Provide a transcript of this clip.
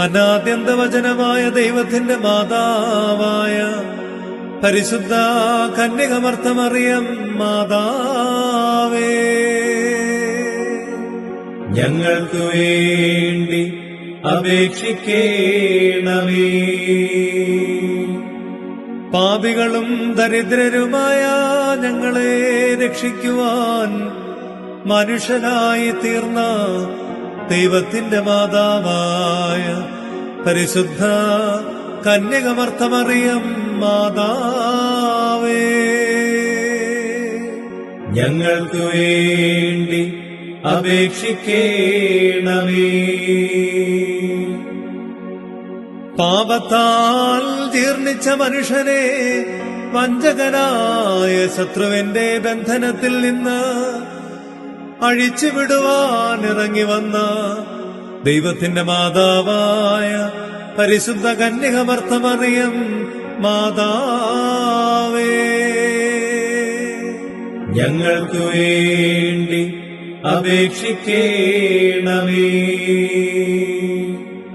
അനാദ്യന്തവചനമായ ദൈവത്തിന്റെ മാതാവായ പരിശുദ്ധ കന്യകമർത്തമറിയം മാതാവേ, ഞങ്ങൾക്കു വേണ്ടി അപേക്ഷിക്കേണമേ. പാപികളും ദരിദ്രരുമായ ഞങ്ങളെ രക്ഷിക്കുവാൻ മനുഷ്യനായി തീർന്ന ദൈവത്തിന്റെ മാതാവായ പരിശുദ്ധ കന്യകമർത്തമറിയം മാതാവേ, ഞങ്ങൾക്കു വേണ്ടി അപേക്ഷിക്കേണമേ. പാപത്താൽ ജീർണിച്ച മനുഷ്യനെ വഞ്ചകനായ ശത്രുവിന്റെ ബന്ധനത്തിൽ നിന്ന് അഴിച്ചുവിടുവാൻ ഇറങ്ങി വന്ന ദൈവത്തിന്റെ മാതാവായ പരിശുദ്ധ കന്യകമർത്തമറിയം മാതാവേ, ഞങ്ങൾക്കു വേണ്ടി അപേക്ഷിക്കേണമേ.